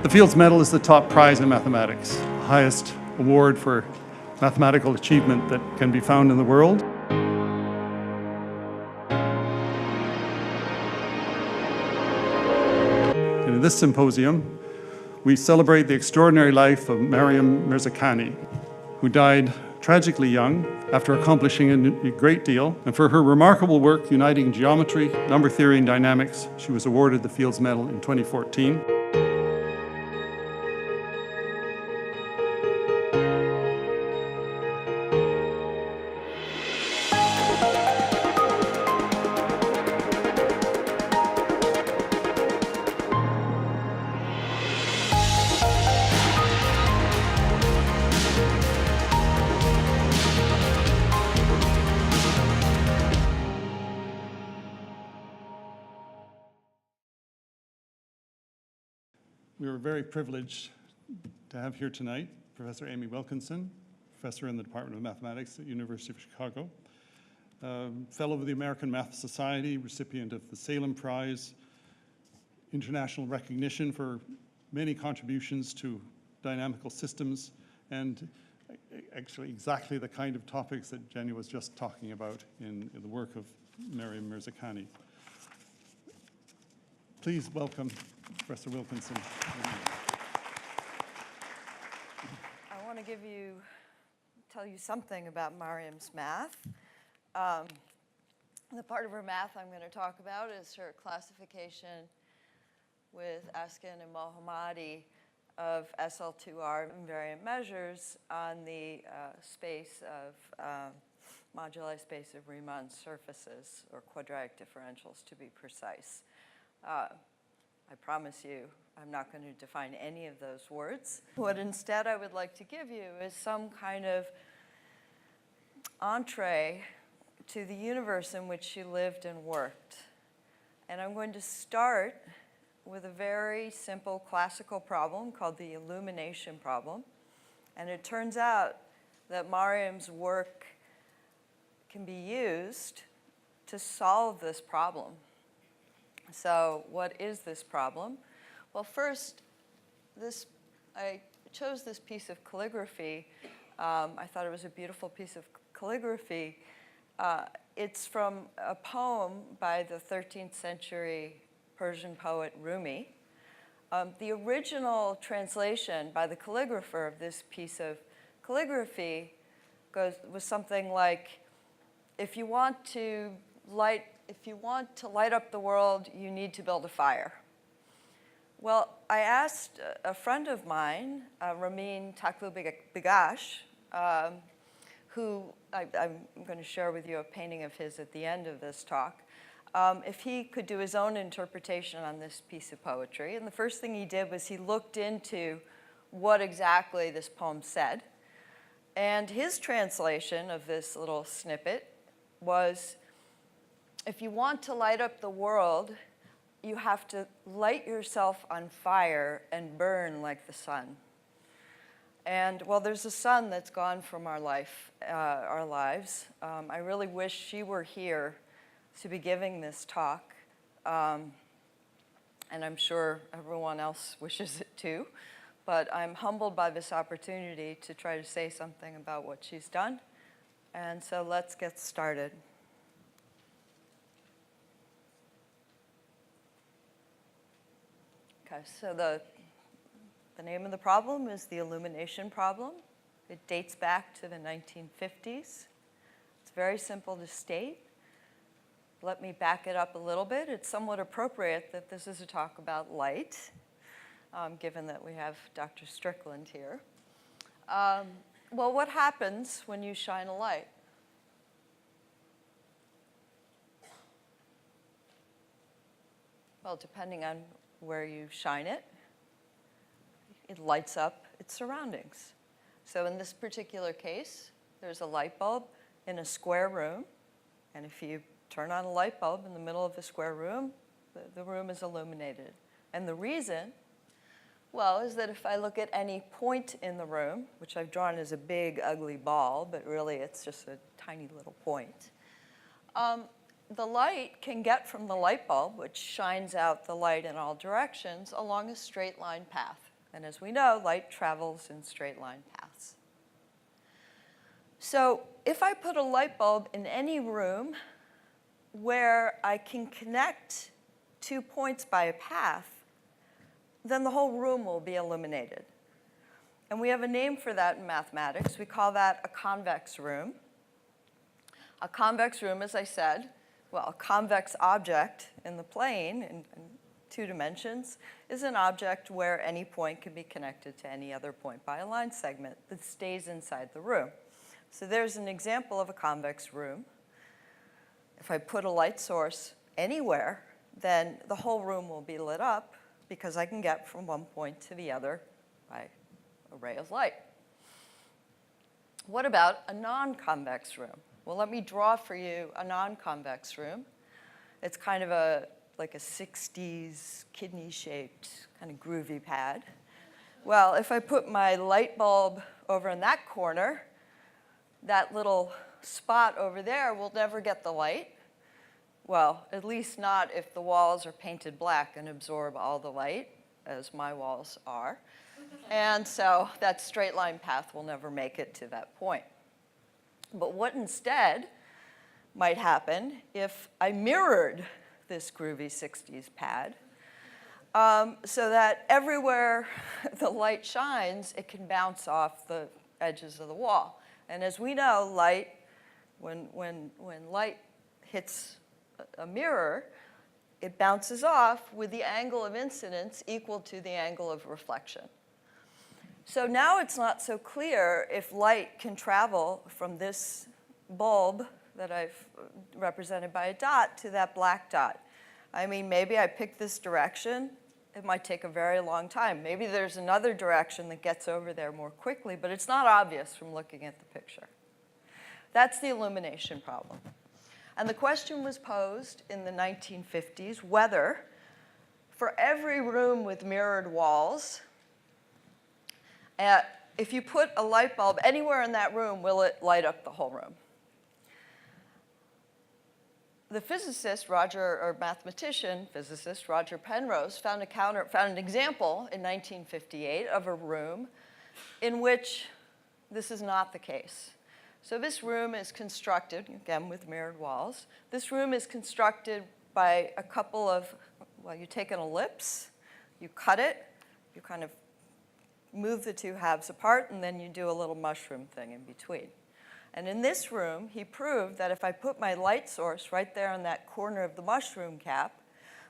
The Fields Medal is the top prize in mathematics, the highest award for mathematical achievement that can be found in the world. And in this symposium, we celebrate the extraordinary life of Maryam Mirzakhani, who died tragically young after accomplishing a great deal. And for her remarkable work uniting geometry, number theory, and dynamics, she was awarded the Fields Medal in 2014. We were very privileged to have here tonight Professor Amie Wilkinson, professor in the Department of Mathematics at the University of Chicago, fellow of the American Math Society, recipient of the Salem Prize, international recognition for many contributions to dynamical systems, and actually exactly the kind of topics that Jenny was just talking about in the work of Maryam Mirzakhani. Please welcome Professor Wilkinson. I want to tell you something about Maryam's math. The part of her math I'm going to talk about is her classification with Askin and Mohammadi of SL2R invariant measures on the space of moduli space of Riemann surfaces, or quadratic differentials to be precise. I promise you, I'm not going to define any of those words. What instead I would like to give you is some kind of entree to the universe in which she lived and worked. And I'm going to start with a very simple classical problem called the illumination problem. And it turns out that Maryam's work can be used to solve this problem. So what is this problem? Well, first, I chose this piece of calligraphy. I thought it was a beautiful piece of calligraphy. It's from a poem by the 13th century Persian poet Rumi. The original translation by the calligrapher of this piece of calligraphy was something like, if you want to light up the world, you need to build a fire. Well, I asked a friend of mine, Ramin Taklu-Begash, who I'm going to share with you a painting of his at the end of this talk, if he could do his own interpretation on this piece of poetry. And the first thing he did was he looked into what exactly this poem said. And his translation of this little snippet was, if you want to light up the world, you have to light yourself on fire and burn like the sun. And well, there's a sun that's gone from our lives. I really wish she were here to be giving this talk. And I'm sure everyone else wishes it too. But I'm humbled by this opportunity to try to say something about what she's done. And so let's get started. Okay, so the name of the problem is the illumination problem. It dates back to the 1950s. It's very simple to state. Let me back it up a little bit. It's somewhat appropriate that this is a talk about light, given that we have Dr. Strickland here. Well, what happens when you shine a light? Well, depending on where you shine it, it lights up its surroundings. So in this particular case, there's a light bulb in a square room, and if you turn on a light bulb in the middle of the square room, the room is illuminated. And the reason, well, is that if I look at any point in the room, which I've drawn as a big, ugly ball, but really it's just a tiny little point, the light can get from the light bulb, which shines out the light in all directions, along a straight line path. And as we know, light travels in straight line paths. So if I put a light bulb in any room where I can connect 2 points by a path, then the whole room will be illuminated. And we have a name for that in mathematics. We call that a convex room. A convex room, as I said, well, a convex object in the plane in 2 dimensions is an object where any point can be connected to any other point by a line segment that stays inside the room. So there's an example of a convex room. If I put a light source anywhere, then the whole room will be lit up because I can get from one point to the other by a ray of light. What about a non-convex room? Well, let me draw for you a non-convex room. It's kind of like a 60s kidney-shaped kind of groovy pad. Well, if I put my light bulb over in that corner, that little spot over there will never get the light. Well, at least not if the walls are painted black and absorb all the light, as my walls are. And so that straight line path will never make it to that point. But what instead might happen if I mirrored this groovy 60s pad so that everywhere the light shines, it can bounce off the edges of the wall. And as we know, light, when light hits a mirror, it bounces off with the angle of incidence equal to the angle of reflection. So now it's not so clear if light can travel from this bulb that I've represented by a dot to that black dot. I mean, maybe I pick this direction. It might take a very long time. Maybe there's another direction that gets over there more quickly, but it's not obvious from looking at the picture. That's the illumination problem. And the question was posed in the 1950s whether, for every room with mirrored walls, if you put a light bulb anywhere in that room, will it light up the whole room? The mathematician, physicist Roger Penrose found an example in 1958 of a room in which this is not the case. So this room is constructed, again, with mirrored walls. This room is constructed by a couple of, well, you take an ellipse, you cut it, you kind of move the two halves apart, and then you do a little mushroom thing in between. And in this room, he proved that if I put my light source right there in that corner of the mushroom cap,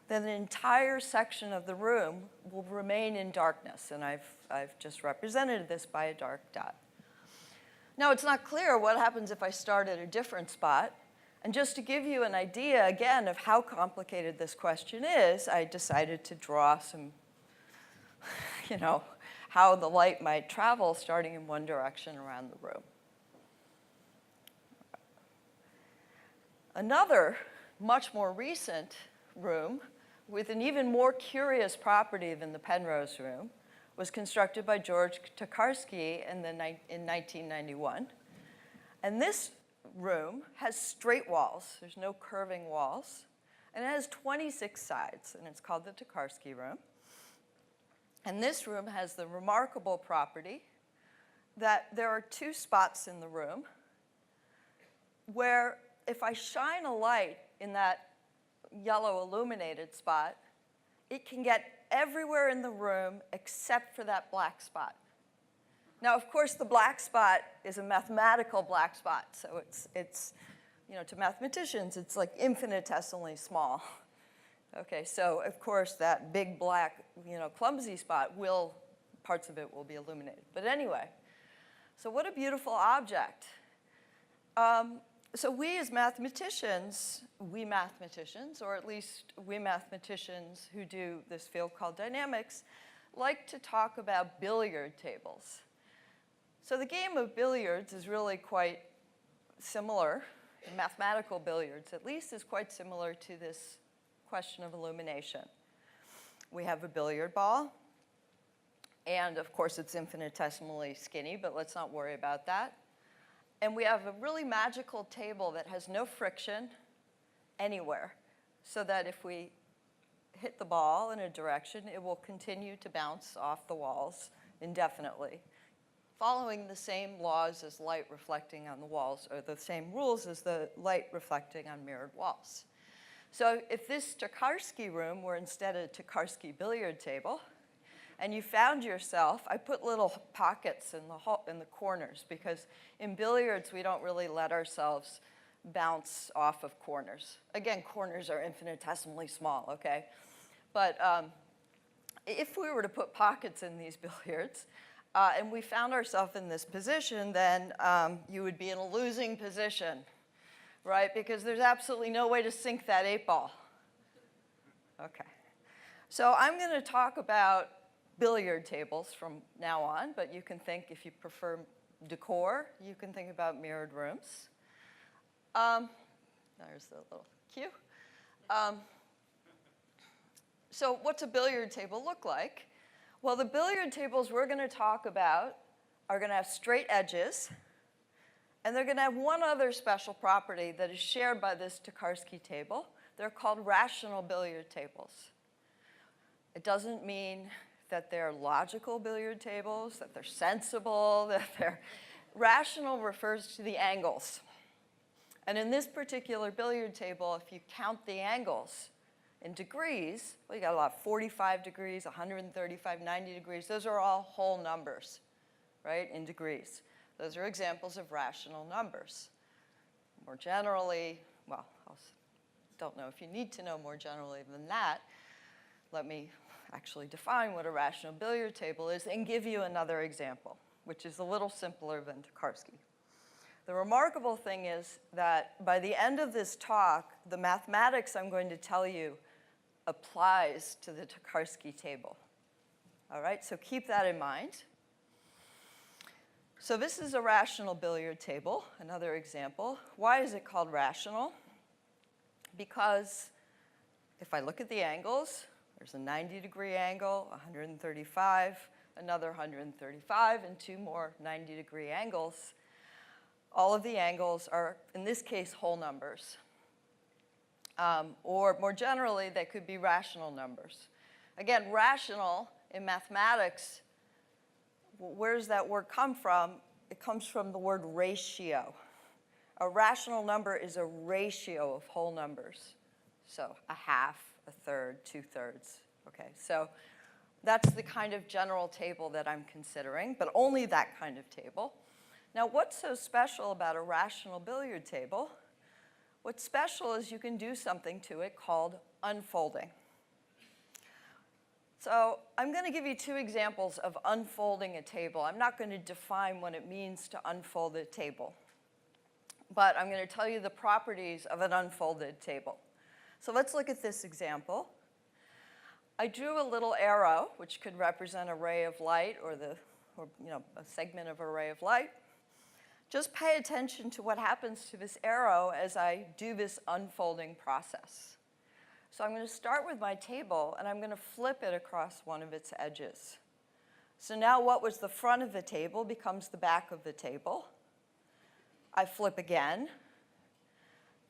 then the entire section of the room will remain in darkness. And I've just represented this by a dark dot. Now, it's not clear what happens if I start at a different spot. And just to give you an idea, again, of how complicated this question is, I decided to draw some, how the light might travel starting in one direction around the room. Another, much more recent room with an even more curious property than the Penrose room was constructed by George Tokarski in 1991. And this room has straight walls. There's no curving walls. And it has 26 sides, and it's called the Tokarski room. And this room has the remarkable property that there are 2 spots in the room where if I shine a light in that yellow illuminated spot, it can get everywhere in the room except for that black spot. Now, of course, the black spot is a mathematical black spot, so it's to mathematicians, it's like infinitesimally small. Okay, so of course that big black, clumsy spot parts of it will be illuminated. But anyway, so what a beautiful object. So we as mathematicians, or at least we mathematicians who do this field called dynamics, like to talk about billiard tables. So the game of billiards is really quite similar, mathematical billiards at least, is quite similar to this question of illumination. We have a billiard ball, and of course it's infinitesimally skinny, but let's not worry about that. And we have a really magical table that has no friction anywhere, so that if we hit the ball in a direction, it will continue to bounce off the walls indefinitely, following the same laws as light reflecting on the walls, or the same rules as the light reflecting on mirrored walls. So if this Tokarsky room were instead a Tokarsky billiard table, and you found yourself, I put little pockets in the corners, because in billiards we don't really let ourselves bounce off of corners. Again, corners are infinitesimally small, okay? But if we were to put pockets in these billiards, and we found ourselves in this position, then you would be in a losing position, right? Because there's absolutely no way to sink that 8-ball. Okay. So I'm going to talk about billiard tables from now on, but you can think, if you prefer decor, you can think about mirrored rooms. There's the little cue. So what's a billiard table look like? Well, the billiard tables we're going to talk about are going to have straight edges, and they're going to have one other special property that is shared by this Tokarsky table. They're called rational billiard tables. It doesn't mean that they're logical billiard tables, that they're sensible, that they're rational refers to the angles. And in this particular billiard table, if you count the angles in degrees, well, you got a lot, 45 degrees, 135, 90 degrees. Those are all whole numbers, right, in degrees. Those are examples of rational numbers. More generally, well, I don't know if you need to know more generally than that. Let me actually define what a rational billiard table is and give you another example, which is a little simpler than Tokarsky. The remarkable thing is that by the end of this talk, the mathematics I'm going to tell you applies to the Tokarsky table. All right, so keep that in mind. So this is a rational billiard table, another example. Why is it called rational? Because if I look at the angles, there's a 90-degree angle, 135, another 135, and two more 90-degree angles. All of the angles are, in this case, whole numbers. Or more generally, they could be rational numbers. Again, rational in mathematics, where does that word come from? It comes from the word ratio. A rational number is a ratio of whole numbers. So a half, a third, 2/3. Okay, so that's the kind of general table that I'm considering, but only that kind of table. Now, what's so special about a rational billiard table? What's special is you can do something to it called unfolding. So I'm going to give you two examples of unfolding a table. I'm not going to define what it means to unfold a table, but I'm going to tell you the properties of an unfolded table. So let's look at this example. I drew a little arrow, which could represent a ray of light or a segment of a ray of light. Just pay attention to what happens to this arrow as I do this unfolding process. So I'm going to start with my table, and I'm going to flip it across one of its edges. So now what was the front of the table becomes the back of the table. I flip again,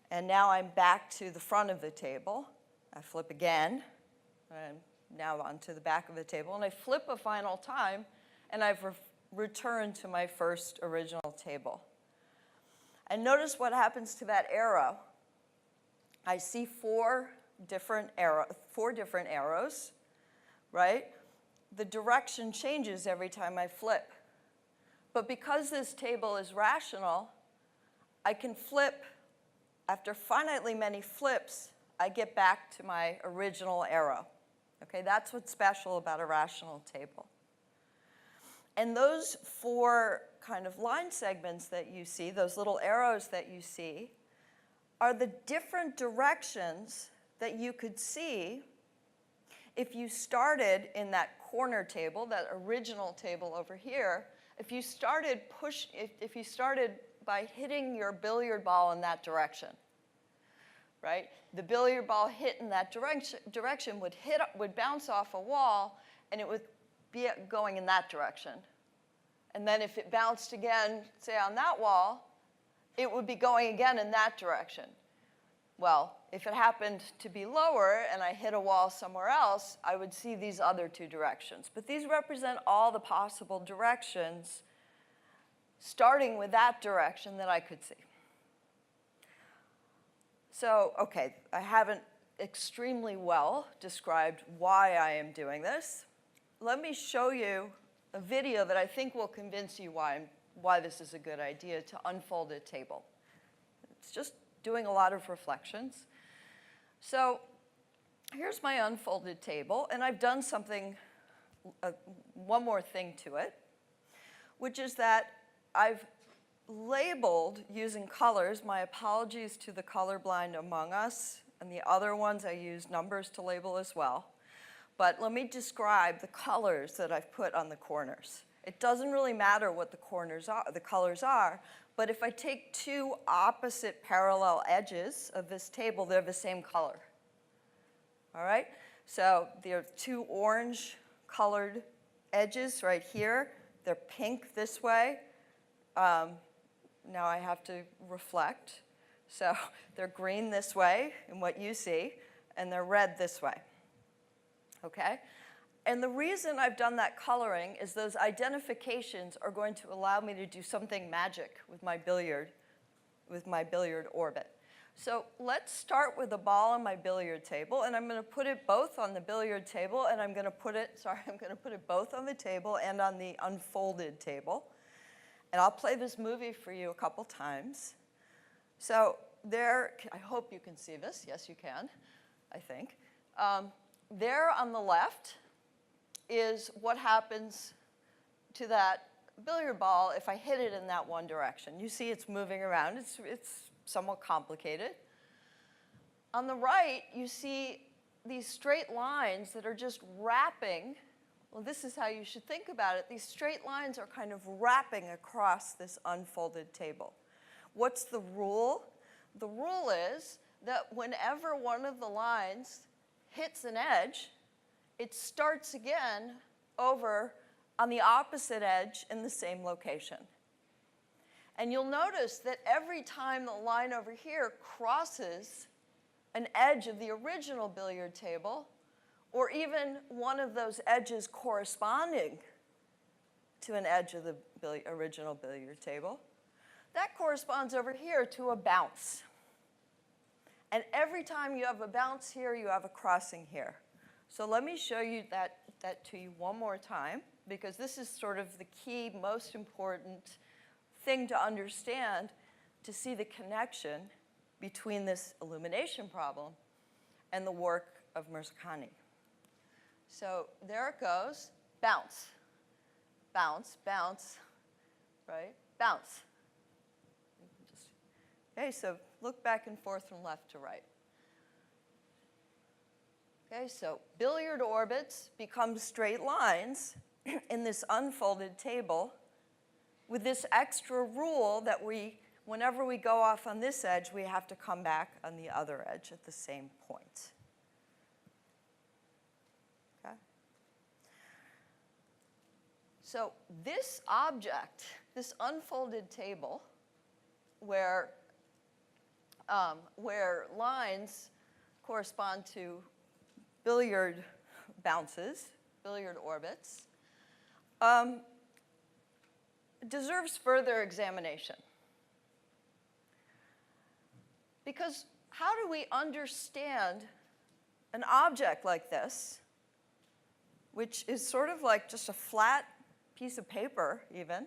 and now I'm back to the front of the table. I flip again, and now onto the back of the table. And I flip a final time, and I've returned to my first original table. And notice what happens to that arrow. I see four different arrows, right? The direction changes every time I flip. But because this table is rational, I can flip. After finitely many flips, I get back to my original arrow. Okay, that's what's special about a rational table. And those four kind of line segments that you see, those little arrows that you see, are the different directions that you could see if you started in that corner table, that original table over here. If you started by hitting your billiard ball in that direction, right? The billiard ball hit in that direction would bounce off a wall, and it would be going in that direction. And then if it bounced again, say on that wall, it would be going again in that direction. Well, if it happened to be lower and I hit a wall somewhere else, I would see these other two directions. But these represent all the possible directions, starting with that direction that I could see. So, okay, I haven't extremely well described why I am doing this. Let me show you a video that I think will convince you why this is a good idea to unfold a table. It's just doing a lot of reflections. So here's my unfolded table, and I've done something, one more thing to it, which is that I've labeled using colors. My apologies to the colorblind among us, and the other ones I use numbers to label as well. But let me describe the colors that I've put on the corners. It doesn't really matter what the colors are, but if I take two opposite parallel edges of this table, they're the same color. All right? So there are two orange colored edges right here. They're pink this way. Now I have to reflect. So they're green this way in what you see, and they're red this way. Okay? And the reason I've done that coloring is those identifications are going to allow me to do something magic with my billiard orbit. So let's start with a ball on my billiard table, and I'm going to put it both on the billiard table, and I'm going to put it both on the table and on the unfolded table. And I'll play this movie for you a couple times. So there, I hope you can see this. Yes, you can, I think. There on the left is what happens to that billiard ball if I hit it in that one direction. You see it's moving around. It's somewhat complicated. On the right, you see these straight lines that are just wrapping. Well, this is how you should think about it. These straight lines are kind of wrapping across this unfolded table. What's the rule? The rule is that whenever one of the lines hits an edge, it starts again over on the opposite edge in the same location. And you'll notice that every time the line over here crosses an edge of the original billiard table, or even one of those edges corresponding to an edge of the original billiard table, that corresponds over here to a bounce. And every time you have a bounce here, you have a crossing here. So let me show you that to you one more time, because this is sort of the key, most important thing to understand to see the connection between this illumination problem and the work of Mirzakhani. So there it goes, bounce, bounce, bounce, right? Bounce. Okay, so look back and forth from left to right. Okay, so billiard orbits become straight lines in this unfolded table with this extra rule that whenever we go off on this edge, we have to come back on the other edge at the same point. Okay? So this object, this unfolded table, where lines correspond to billiard bounces, billiard orbits, deserves further examination. Because how do we understand an object like this, which is sort of like just a flat piece of paper even,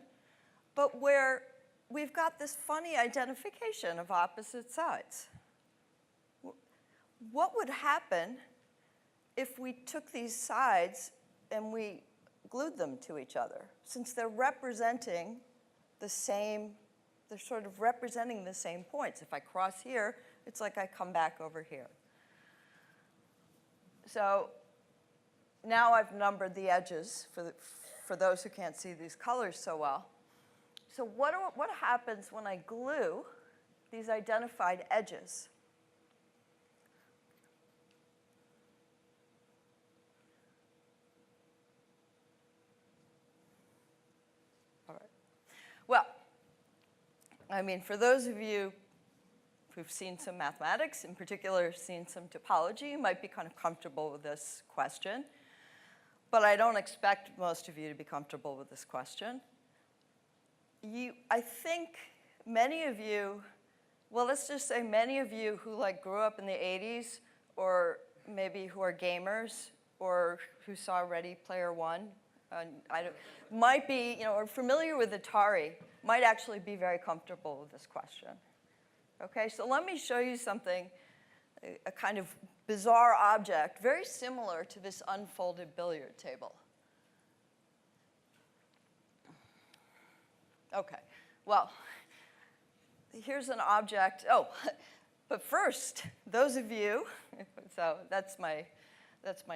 but where we've got this funny identification of opposite sides? What would happen if we took these sides and we glued them to each other, since they're representing the same, they're sort of representing the same points. If I cross here, it's like I come back over here. So now I've numbered the edges for those who can't see these colors so well. So what happens when I glue these identified edges? All right. Well, I mean, for those of you who've seen some mathematics, in particular seen some topology, might be kind of comfortable with this question. But I don't expect most of you to be comfortable with this question. I think many of you, well, let's just say many of you who grew up in the 80s, or maybe who are gamers, or who saw Ready Player One, might be, or familiar with Atari, might actually be very comfortable with this question. Okay, so let me show you something, a kind of bizarre object, very similar to this unfolded billiard table. Okay, well, here's an object. Oh, but first, those of you, so that's my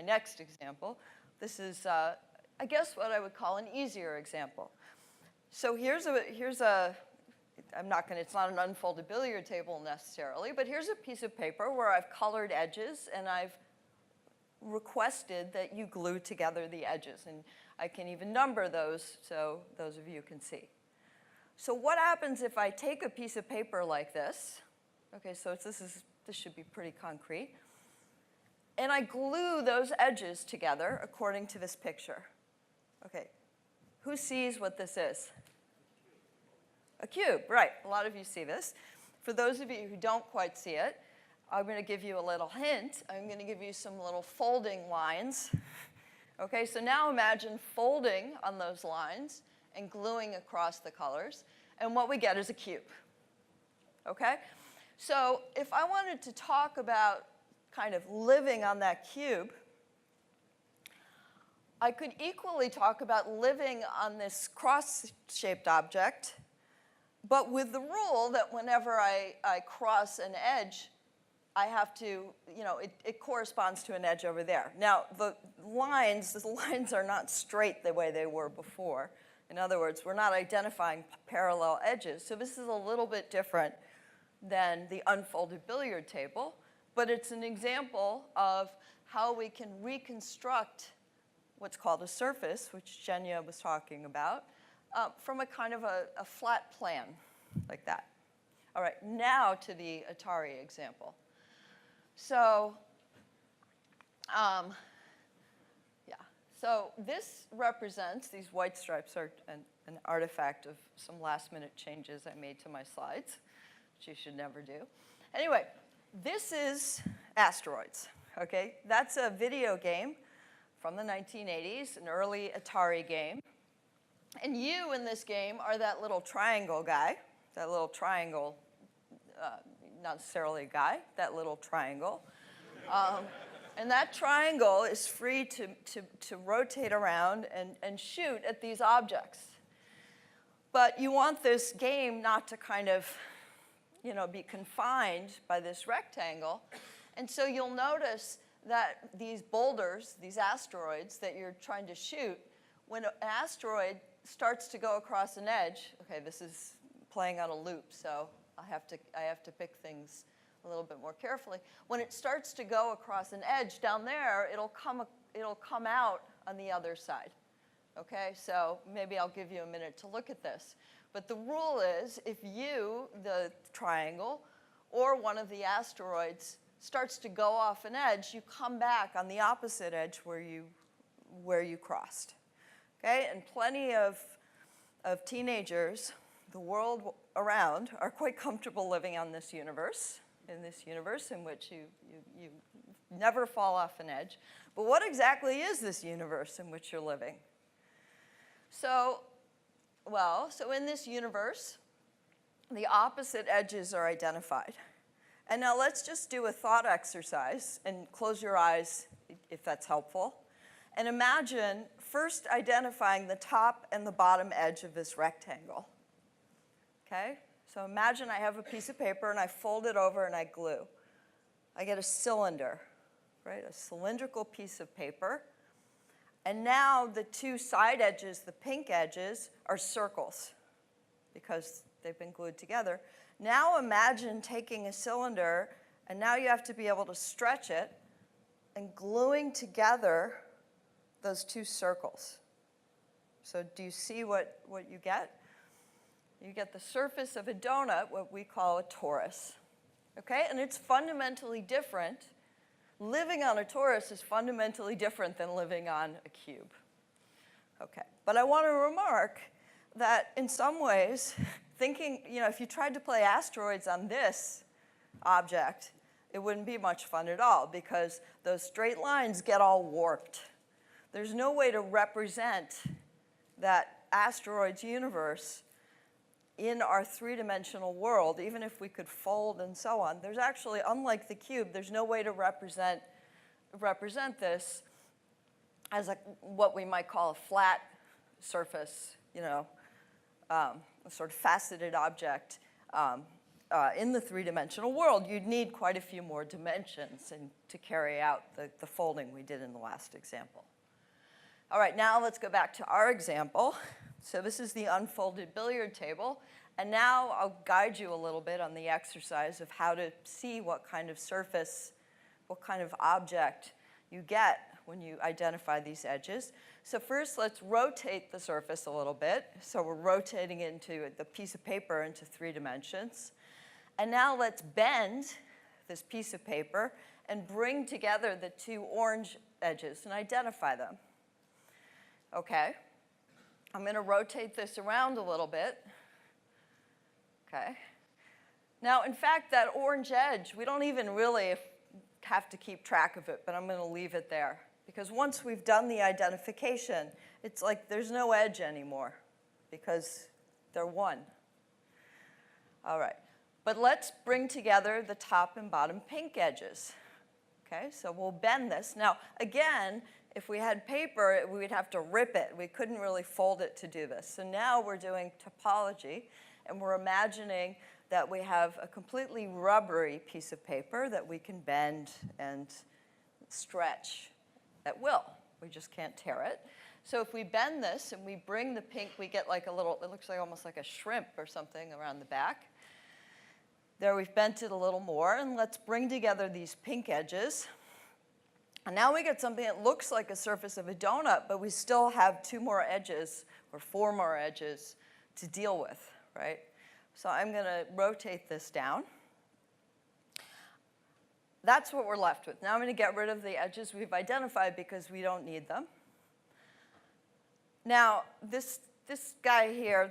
next example. This is, I guess, what I would call an easier example. So here's a it's not an unfolded billiard table necessarily, but here's a piece of paper where I've colored edges, and I've requested that you glue together the edges. And I can even number those so those of you can see. So what happens if I take a piece of paper like this? Okay, so this should be pretty concrete. And I glue those edges together according to this picture. Okay, who sees what this is? A cube, right. A lot of you see this. For those of you who don't quite see it, I'm going to give you a little hint. I'm going to give you some little folding lines. Okay, so now imagine folding on those lines and gluing across the colors, and what we get is a cube. Okay? So if I wanted to talk about kind of living on that cube, I could equally talk about living on this cross-shaped object, but with the rule that whenever I cross an edge, I have to, it corresponds to an edge over there. Now, the lines are not straight the way they were before. In other words, we're not identifying parallel edges. So this is a little bit different than the unfolded billiard table, but it's an example of how we can reconstruct what's called a surface, which Jenya was talking about, from a kind of a flat plan, like that. All right, now to the Atari example. So, so this represents, these white stripes are an artifact of some last-minute changes I made to my slides, which you should never do. Anyway, this is Asteroids, okay? That's a video game from the 1980s, an early Atari game. And you in this game are that little triangle guy, that little triangle, not necessarily a guy, that little triangle. And that triangle is free to rotate around and shoot at these objects. But you want this game not to kind of, be confined by this rectangle. And so you'll notice that these boulders, these asteroids that you're trying to shoot, when an asteroid starts to go across an edge, okay, this is playing on a loop, so I have to pick things a little bit more carefully. When it starts to go across an edge down there, it'll come out on the other side. Okay, so maybe I'll give you a minute to look at this. But the rule is, if you, the triangle, or one of the asteroids starts to go off an edge, you come back on the opposite edge where you crossed. Okay, and plenty of teenagers, the world around, are quite comfortable living on this universe, in which you never fall off an edge. But what exactly is this universe in which you're living? So in this universe, the opposite edges are identified. And now let's just do a thought exercise, and close your eyes if that's helpful. And imagine first identifying the top and the bottom edge of this rectangle. Okay? So imagine I have a piece of paper and I fold it over and I glue. I get a cylinder, right? A cylindrical piece of paper. And now the two side edges, the pink edges, are circles because they've been glued together. Now imagine taking a cylinder, and now you have to be able to stretch it and gluing together those two circles. So do you see what you get? You get the surface of a donut, what we call a torus. okay? And it's fundamentally different. Living on a torus is fundamentally different than living on a cube. Okay, but I want to remark that in some ways, thinking, if you tried to play asteroids on this object, it wouldn't be much fun at all because those straight lines get all warped. There's no way to represent that asteroids universe in our three-dimensional world, even if we could fold and so on. There's actually, unlike the cube, there's no way to represent this as what we might call a flat surface, a sort of faceted object in the three-dimensional world. You'd need quite a few more dimensions to carry out the folding we did in the last example. All right, now let's go back to our example. So this is the unfolded billiard table. And now I'll guide you a little bit on the exercise of how to see what kind of surface, what kind of object you get when you identify these edges. So first, let's rotate the surface a little bit. So we're rotating into the piece of paper into 3 dimensions. And now let's bend this piece of paper and bring together the 2 orange edges and identify them. Okay. I'm going to rotate this around a little bit. Okay. Now, in fact, that orange edge, we don't even really have to keep track of it, but I'm going to leave it there. Because once we've done the identification, it's like there's no edge anymore because they're one. All right. But let's bring together the top and bottom pink edges. Okay, so we'll bend this. Now, again, if we had paper, we'd have to rip it. We couldn't really fold it to do this. So now we're doing topology, and we're imagining that we have a completely rubbery piece of paper that we can bend and stretch at will. We just can't tear it. So if we bend this and we bring the pink, we get like a little, it looks like almost like a shrimp or something around the back. There we've bent it a little more, and let's bring together these pink edges. And now we get something that looks like a surface of a donut, but we still have 2 more edges or 4 more edges to deal with, right? So I'm going to rotate this down. That's what we're left with. Now I'm going to get rid of the edges we've identified because we don't need them. Now, this guy here,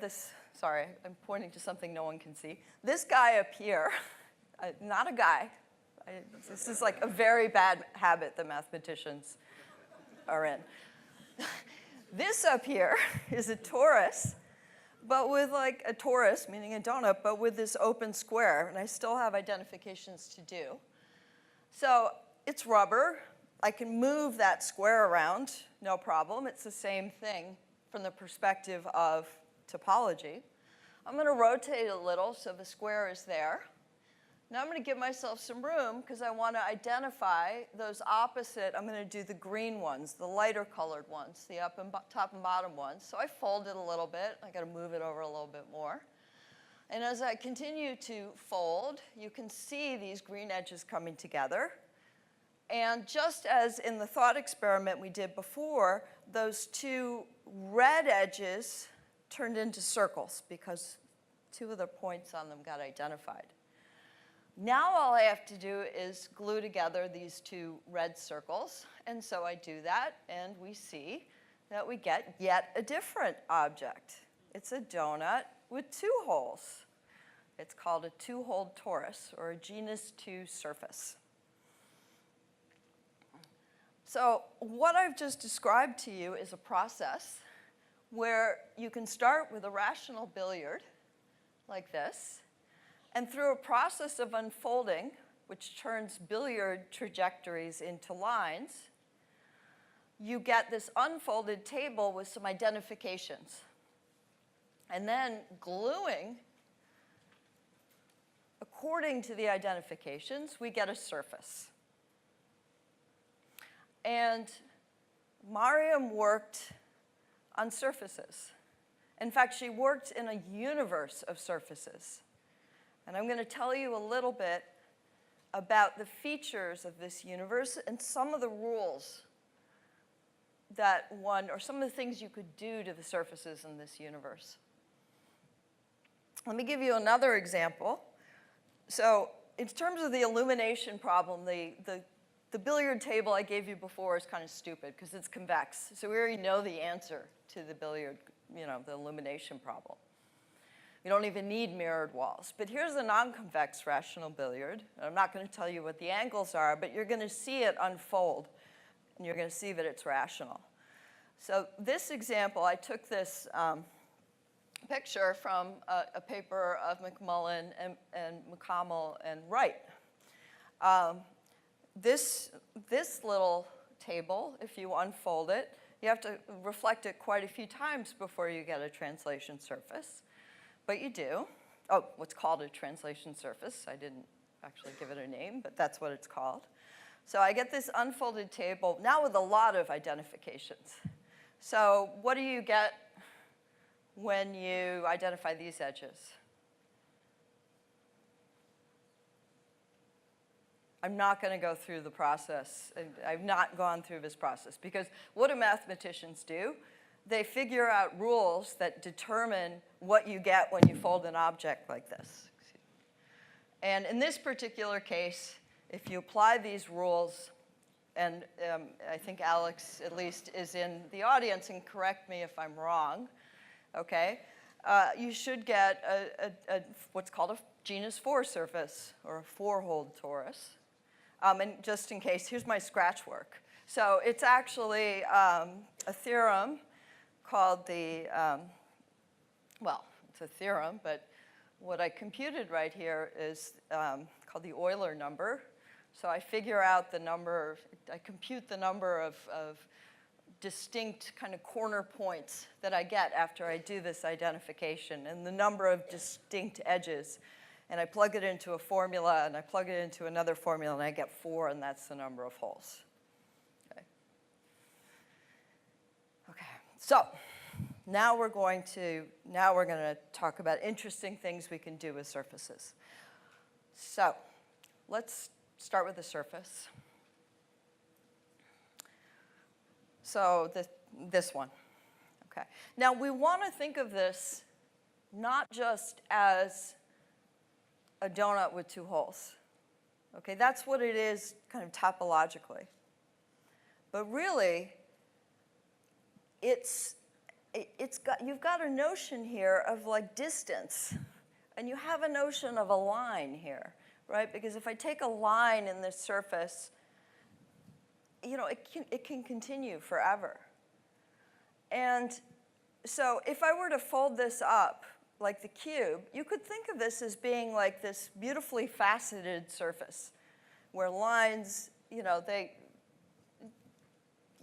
sorry, I'm pointing to something no one can see. This guy up here, not a guy. This is like a very bad habit that mathematicians are in. This up here is a torus, but with like a torus, meaning a donut, but with this open square, and I still have identifications to do. So it's rubber. I can move that square around, no problem. It's the same thing from the perspective of topology. I'm going to rotate a little so the square is there. Now I'm going to give myself some room because I want to identify those opposite. I'm going to do the green ones, the lighter colored ones, the top and bottom ones. So I fold it a little bit. I got to move it over a little bit more. And as I continue to fold, you can see these green edges coming together. And just as in the thought experiment we did before, those 2 red edges turned into circles because 2 of the points on them got identified. Now all I have to do is glue together these 2 red circles. And so I do that, and we see that we get yet a different object. It's a donut with 2 holes. It's called a 2-hole torus, or a genus 2 surface. So what I've just described to you is a process where you can start with a rational billiard, like this, and through a process of unfolding, which turns billiard trajectories into lines, you get this unfolded table with some identifications. And then gluing, according to the identifications, we get a surface. And Maryam worked on surfaces. In fact, she worked in a universe of surfaces. And I'm going to tell you a little bit about the features of this universe and some of the rules that or some of the things you could do to the surfaces in this universe. Let me give you another example. So in terms of the illumination problem, the billiard table I gave you before is kind of stupid because it's convex. So we already know the answer to the billiard, the illumination problem. We don't even need mirrored walls. But here's a non-convex rational billiard. I'm not going to tell you what the angles are, but you're going to see it unfold, and you're going to see that it's rational. So this example, I took this picture from a paper of McMullen and McConnell and Wright. This little table, if you unfold it, you have to reflect it quite a few times before you get a translation surface. But you do. Oh, what's called a translation surface. I didn't actually give it a name, but that's what it's called. So I get this unfolded table, now with a lot of identifications. So what do you get when you identify these edges? I'm not going to go through the process. I've not gone through this process because what do mathematicians do? They figure out rules that determine what you get when you fold an object like this. And in this particular case, if you apply these rules, and I think Alex, at least, is in the audience, and correct me if I'm wrong, okay? You should get what's called a genus 4 surface, or a 4-hole torus. And just in case, here's my scratch work. So it's actually a theorem called the, well, it's a theorem, but what I computed right here is called the Euler number. So I figure out the number, I compute the number of distinct kind of corner points that I get after I do this identification, and the number of distinct edges. And I plug it into a formula, and I plug it into another formula, and I get 4, and that's the number of holes. Okay, so now we're going to talk about interesting things we can do with surfaces. So let's start with the surface. So this one. Okay. Now we want to think of this not just as a donut with 2 holes. Okay, that's what it is kind of topologically. But really, you've got a notion here of like distance, and you have a notion of a line here, right? Because if I take a line in this surface, it can continue forever. And so if I were to fold this up like the cube, you could think of this as being like this beautifully faceted surface where lines, you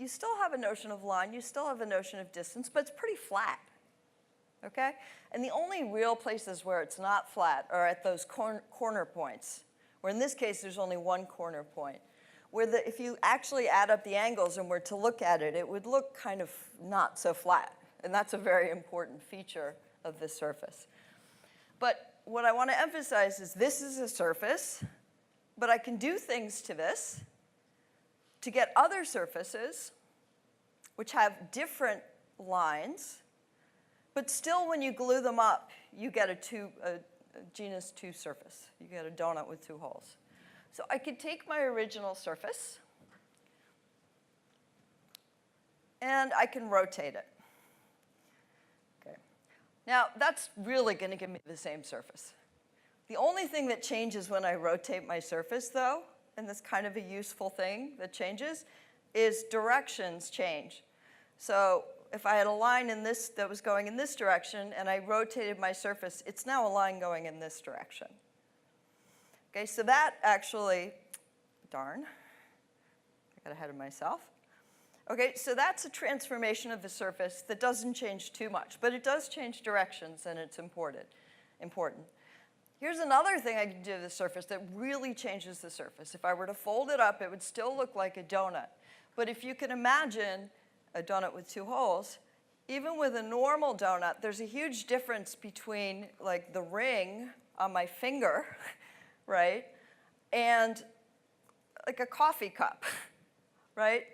still have a notion of line, you still have a notion of distance, but it's pretty flat, okay? And the only real places where it's not flat are at those corner points, where in this case there's only one corner point, where if you actually add up the angles and were to look at it, it would look kind of not so flat. And that's a very important feature of this surface. But what I want to emphasize is this is a surface, but I can do things to this to get other surfaces which have different lines, but still when you glue them up, you get a genus 2 surface. You get a donut with 2 holes. So I could take my original surface, and I can rotate it. Okay. Now, that's really going to give me the same surface. The only thing that changes when I rotate my surface, though, and this kind of a useful thing that changes, is directions change. So if I had a line in this that was going in this direction, and I rotated my surface, it's now a line going in this direction. Okay, so that actually, darn, I got ahead of myself. Okay, so that's a transformation of the surface that doesn't change too much, but it does change directions, and it's important. Here's another thing I can do to the surface that really changes the surface. If I were to fold it up, it would still look like a donut. But if you can imagine a donut with 2 holes, even with a normal donut, there's a huge difference between like the ring on my finger, right, and like a coffee cup, right?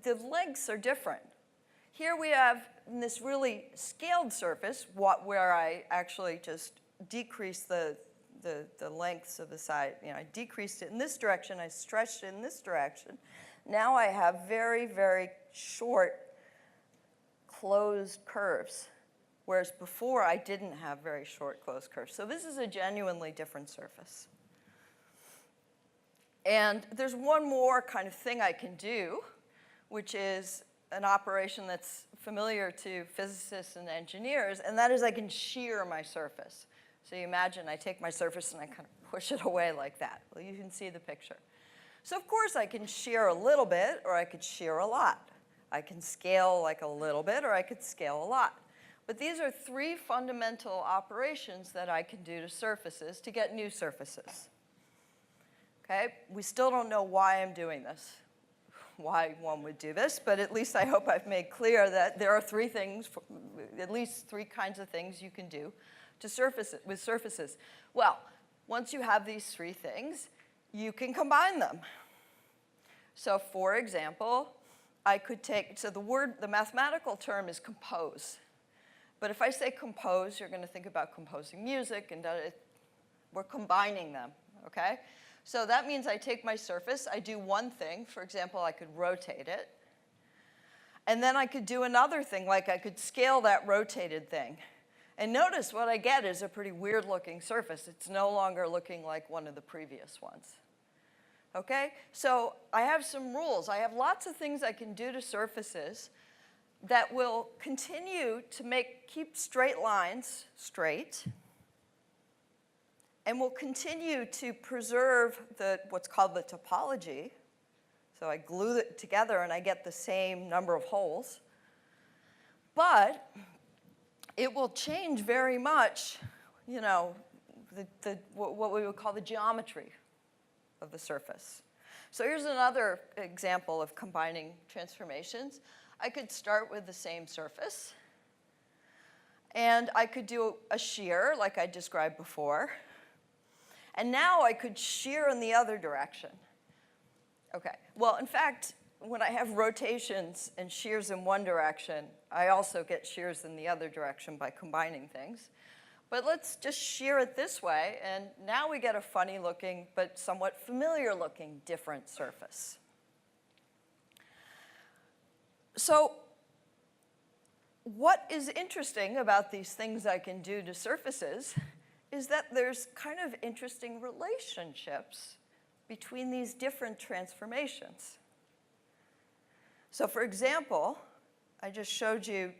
The lengths are different. Here we have this really scaled surface where I actually just decrease the the lengths of the side. You know, I decreased it in this direction, I stretched it in this direction. Now I have very, very short, closed curves, whereas before I didn't have very short, closed curves. So this is a genuinely different surface. And there's one more kind of thing I can do, which is an operation that's familiar to physicists and engineers, and that is I can shear my surface. So you imagine I take my surface and I kind of push it away like that. Well, you can see the picture. So of course I can shear a little bit, or I could shear a lot. I can scale like a little bit, or I could scale a lot. But these are three fundamental operations that I can do to surfaces to get new surfaces. Okay? We still don't know why I'm doing this, why one would do this, but at least I hope I've made clear that there are three things, at least three kinds of things you can do to with surfaces. Well, once you have these three things, you can combine them. So for example, I could take, so the mathematical term is compose. But if I say compose, you're going to think about composing music, and we're combining them, okay? So that means I take my surface, I do one thing. For example, I could rotate it. And then I could do another thing, like I could scale that rotated thing. And notice what I get is a pretty weird-looking surface. It's no longer looking like one of the previous ones. Okay? So I have some rules. I have lots of things I can do to surfaces that will continue to keep straight lines straight, and will continue to preserve what's called the topology. So I glue it together and I get the same number of holes. But it will change very much, you know, what we would call the geometry of the surface. So here's another example of combining transformations. I could start with the same surface, and I could do a shear like I described before. And now I could shear in the other direction. Okay, well, in fact, when I have rotations and shears in one direction, I also get shears in the other direction by combining things. But let's just shear it this way, and now we get a funny-looking but somewhat familiar-looking different surface. So what is interesting about these things I can do to surfaces is that there's kind of interesting relationships between these different transformations. So for example, I showed you,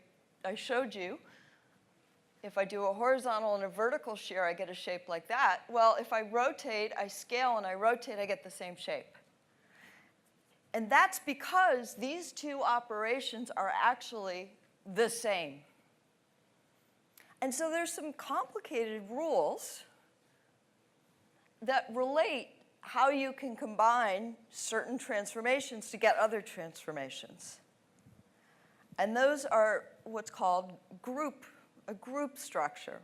if I do a horizontal and a vertical shear, I get a shape like that. Well, if I rotate, I scale, and I rotate, I get the same shape. And that's because these two operations are actually the same. And so there's some complicated rules that relate how you can combine certain transformations to get other transformations. And those are what's called a group structure.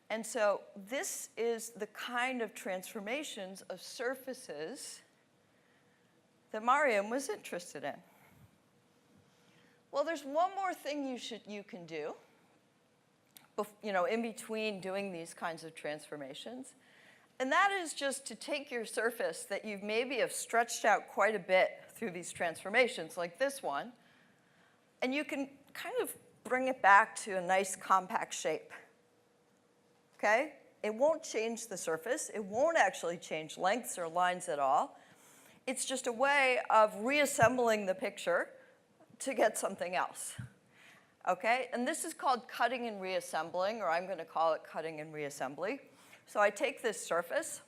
And so this is the kind of transformations of surfaces that Maryam was interested in. Well, there's one more thing you can do, you know, in between doing these kinds of transformations. And that is just to take your surface that you maybe have stretched out quite a bit through these transformations, like this one, and you can kind of bring it back to a nice compact shape. Okay? It won't change the surface. It won't actually change lengths or lines at all. It's just a way of reassembling the picture to get something else. Okay? And this is called cutting and reassembling, or I'm going to call it cutting and reassembly. So I take this surface,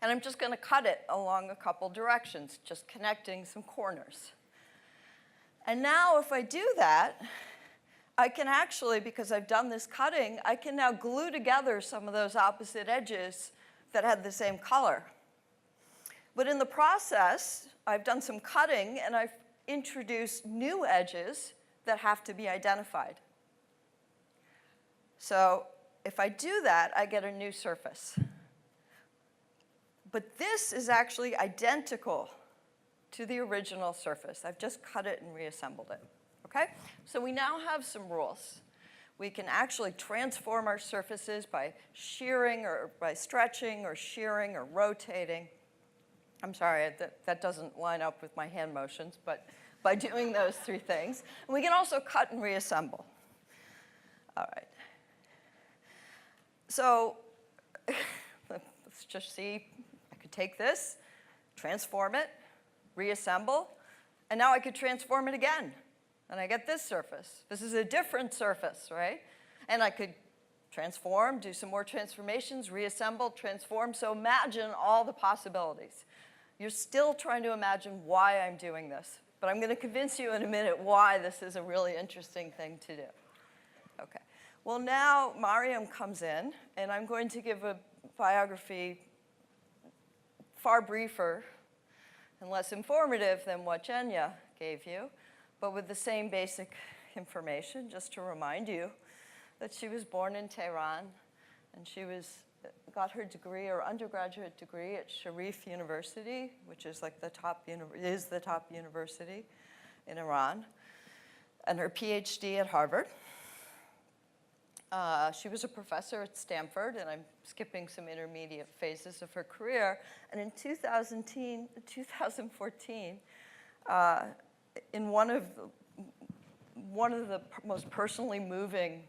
and I'm just going to cut it along a couple directions, just connecting some corners. And now if I do that, I can actually, because I've done this cutting, I can now glue together some of those opposite edges that had the same color. But in the process, I've done some cutting, and I've introduced new edges that have to be identified. So if I do that, I get a new surface. But this is actually identical to the original surface. I've just cut it and reassembled it. Okay? So we now have some rules. We can actually transform our surfaces by shearing or by stretching or shearing or rotating. I'm sorry, that doesn't line up with my hand motions, but by doing those three things. And we can also cut and reassemble. All right. So let's just see. I could take this, transform it, reassemble, and now I could transform it again. And I get this surface. This is a different surface, right? And I could transform, do some more transformations, reassemble, transform. So imagine all the possibilities. You're still trying to imagine why I'm doing this. But I'm going to convince you in a minute why this is a really interesting thing to do. Okay. Well, now Maryam comes in, and I'm going to give a biography far briefer and less informative than what Jenya gave you, but with the same basic information, just to remind you that she was born in Tehran, and she got her degree, or undergraduate degree, at Sharif University, which is like the top university in Iran, and her PhD at Harvard. She was a professor at Stanford, and I'm skipping some intermediate phases of her career. And in 2014, in one of the most personally moving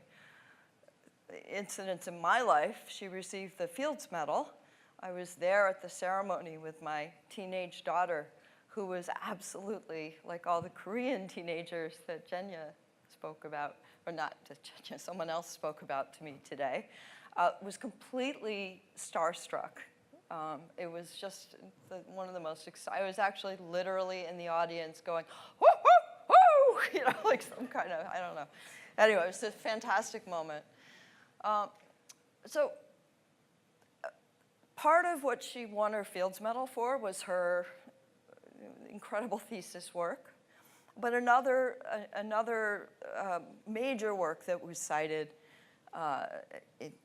incidents in my life, she received the Fields Medal. I was there at the ceremony with my teenage daughter, who was absolutely like all the Korean teenagers that Jenya spoke about, or not Jenya, someone else spoke about to me today, was completely starstruck. It was just one of the most exciting. I was actually literally in the audience going, whoo, whoo, whoo, you know, like some kind of, I don't know. Anyway, it was a fantastic moment. So part of what she won her Fields Medal for was her incredible thesis work. But another major work that was cited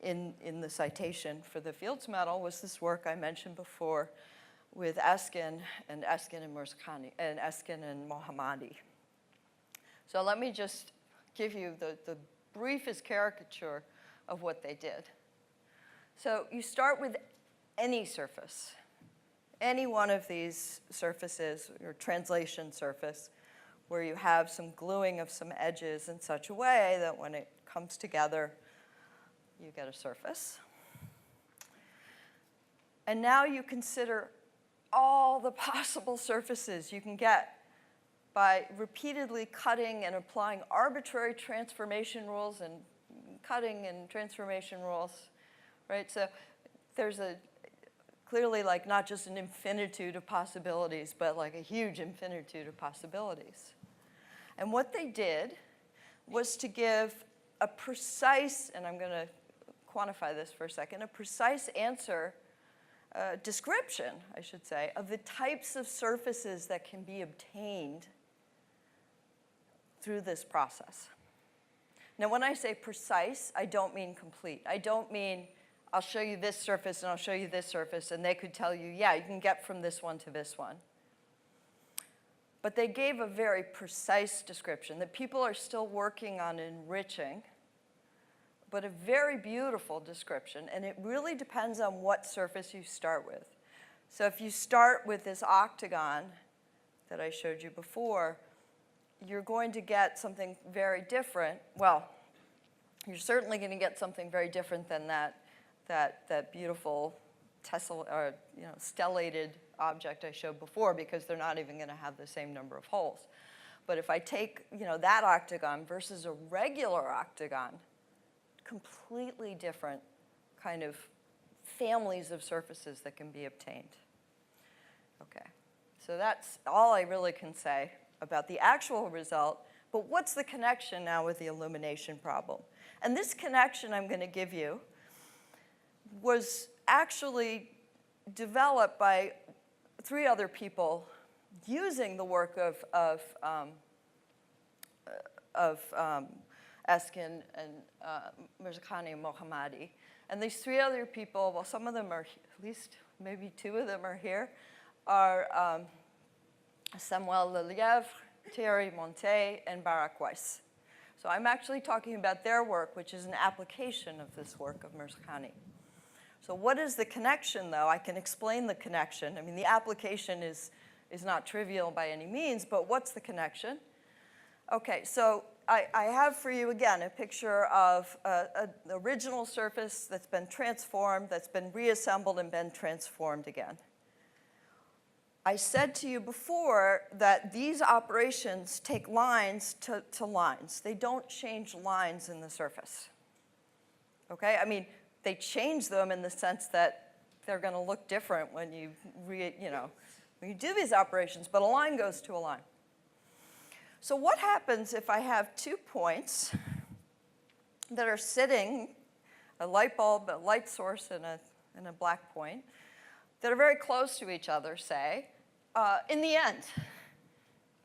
in the citation for the Fields Medal was this work I mentioned before with Eskin and Mirzakhani, and Eskin and Mohammadi. So let me just give you the briefest caricature of what they did. So you start with any surface, any one of these surfaces, your translation surface, where you have some gluing of some edges in such a way that when it comes together, you get a surface. And now you consider all the possible surfaces you can get by repeatedly cutting and applying arbitrary transformation rules and cutting and transformation rules, right? So there's clearly like not just an infinitude of possibilities, but like a huge infinitude of possibilities. And what they did was to give a precise, and I'm going to quantify this for a second, a precise answer, description, I should say, of the types of surfaces that can be obtained through this process. Now, when I say precise, I don't mean complete. I don't mean I'll show you this surface and I'll show you this surface, and they could tell you, yeah, you can get from this one to this one. But they gave a very precise description that people are still working on enriching, but a very beautiful description, and it really depends on what surface you start with. So if you start with this octagon that I showed you before, you're going to get something very different. Well, you're certainly going to get something very different than that beautiful tessel, or stellated object I showed before, because they're not even going to have the same number of holes. But if I take that octagon versus a regular octagon, completely different kind of families of surfaces that can be obtained. Okay, so that's all I really can say about the actual result, but what's the connection now with the illumination problem? And this connection I'm going to give you was actually developed by 3 other people using the work of Eskin and Mirzakhani and Mohammadi. And these 3 other people, well, some of them are, at least maybe 2 of them are here, are Samuel Lelièvre, Thierry Montet, and Barak Weiss. So I'm actually talking about their work, which is an application of this work of Mirzakhani. So what is the connection, though? I can explain the connection. I mean, the application is not trivial by any means, but what's the connection? Okay, so I have for you, again, a picture of an original surface that's been transformed, that's been reassembled and been transformed again. I said to you before that these operations take lines to lines. They don't change lines in the surface. Okay? I mean, they change them in the sense that they're going to look different when you do these operations, but a line goes to a line. So what happens if I have 2 points that are sitting, a light bulb, a light source, and a black point, that are very close to each other, say, in the end?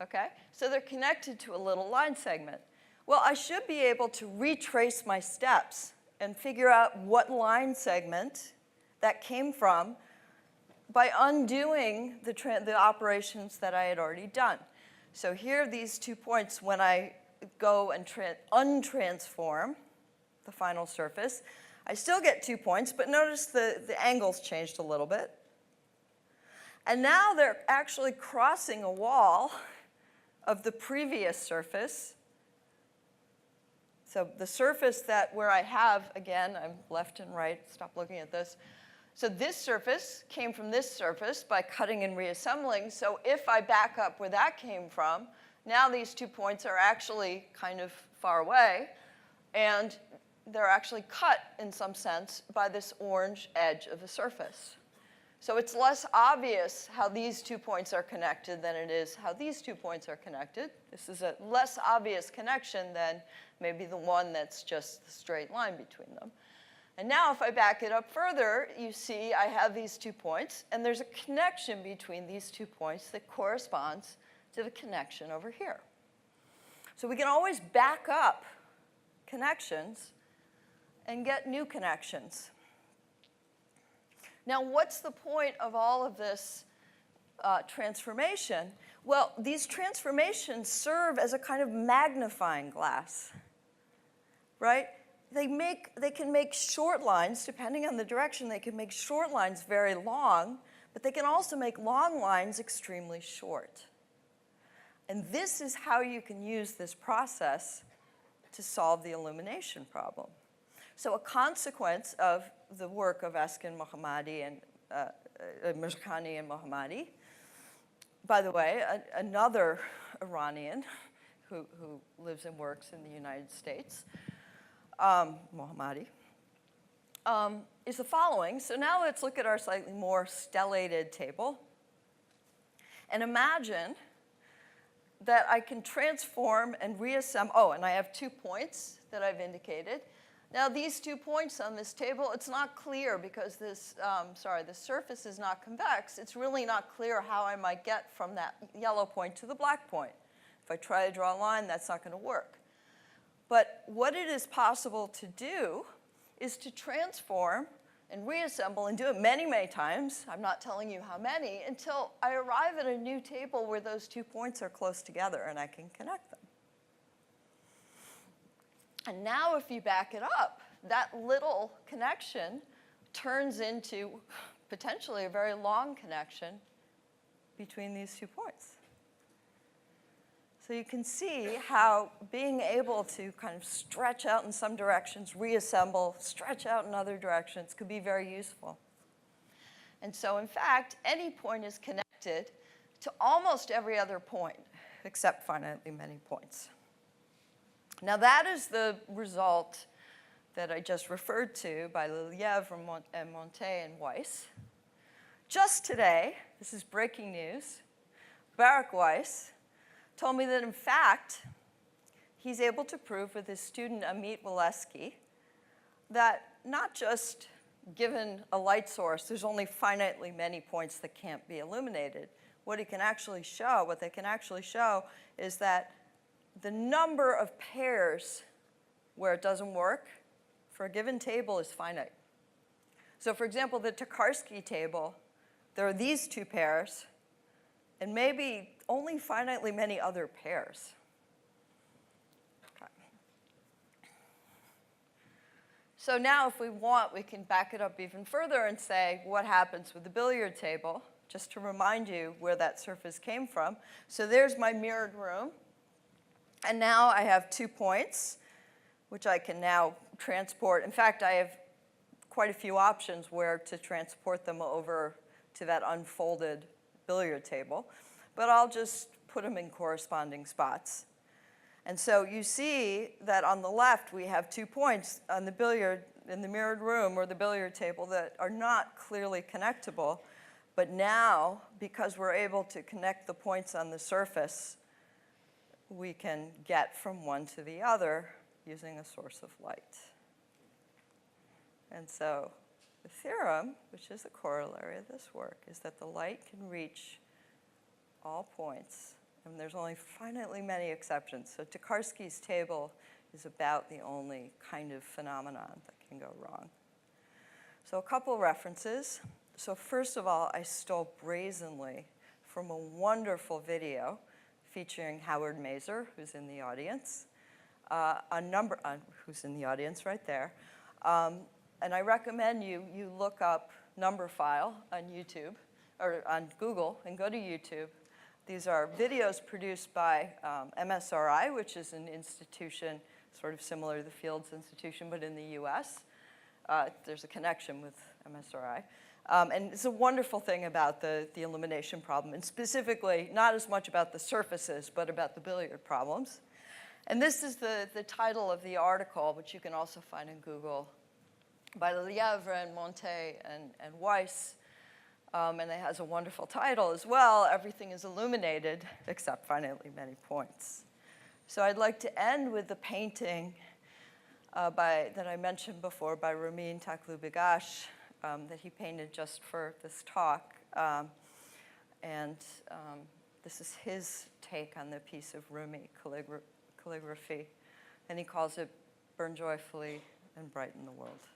Okay? So they're connected to a little line segment. Well, I should be able to retrace my steps and figure out what line segment that came from by undoing the operations that I had already done. So here are these 2 points when I go and untransform the final surface. I still get 2 points, but notice the angle's changed a little bit. And now they're actually crossing a wall of the previous surface. So the surface where I have, again, I'm left and right, stop looking at this. So this surface came from this surface by cutting and reassembling. So if I back up where that came from, now these 2 points are actually kind of far away, and they're actually cut, in some sense, by this orange edge of the surface. So it's less obvious how these 2 points are connected than it is how these 2 points are connected. This is a less obvious connection than maybe the one that's just the straight line between them. And now if I back it up further, you see I have these 2 points, and there's a connection between these 2 points that corresponds to the connection over here. So we can always back up connections and get new connections. Now, what's the point of all of this transformation? Well, these transformations serve as a kind of magnifying glass, right? They can make short lines, depending on the direction, they can make short lines very long, but they can also make long lines extremely short. And this is how you can use this process to solve the illumination problem. So a consequence of the work of Eskin Mohammadi and Mirzakhani and Mohammadi, by the way, another Iranian who lives and works in the United States, Mohammadi, is the following. So now let's look at our slightly more stellated table. And imagine that I can transform and reassemble. Oh, and I have 2 points that I've indicated. Now these 2 points on this table, it's not clear because this surface is not convex. It's really not clear how I might get from that yellow point to the black point. If I try to draw a line, that's not going to work. But what it is possible to do is to transform and reassemble and do it many, many times. I'm not telling you how many, until I arrive at a new table where those 2 points are close together and I can connect them. And now if you back it up, that little connection turns into potentially a very long connection between these 2 points. So you can see how being able to kind of stretch out in some directions, reassemble, stretch out in other directions could be very useful. And so in fact, any point is connected to almost every other point, except finitely many points. Now that is the result that I just referred to by Liliev and Monte and Weiss. Just today, this is breaking news, Barak Weiss told me that in fact, he's able to prove with his student Amit Waleski that not just given a light source, there's only finitely many points that can't be illuminated. What they can actually show is that the number of pairs where it doesn't work for a given table is finite. So for example, the Tokarsky table, there are these 2 pairs, and maybe only finitely many other pairs. Okay. So now if we want, we can back it up even further and say, what happens with the billiard table? Just to remind you where that surface came from. So there's my mirrored room. And now I have 2 points, which I can now transport. In fact, I have quite a few options where to transport them over to that unfolded billiard table. But I'll just put them in corresponding spots. And so you see that on the left, we have 2 points on the billiard, in the mirrored room or the billiard table that are not clearly connectable. But now, because we're able to connect the points on the surface, we can get from one to the other using a source of light. And so the theorem, which is a corollary of this work, is that the light can reach all points. And there's only finitely many exceptions. So Tokarsky's table is about the only kind of phenomenon that can go wrong. So a couple references. So first of all, I stole brazenly from a wonderful video featuring Howard Mazer, who's in the audience, who's in the audience right there. And I recommend you look up Numberphile on YouTube, or on Google, and go to YouTube. These are videos produced by MSRI, which is an institution sort of similar to the Fields Institution, but in the US. There's a connection with MSRI. And it's a wonderful thing about the illumination problem, and specifically, not as much about the surfaces, but about the billiard problems. And this is the title of the article, which you can also find in Google, by Lievre and Monte and Weiss. And it has a wonderful title as well, Everything is Illuminated, except finitely many points. So I'd like to end with the painting that I mentioned before by Ramin Takloubigash, that he painted just for this talk. This is his take on the piece of Rumi calligraphy. And he calls it Burn Joyfully and Brighten the World.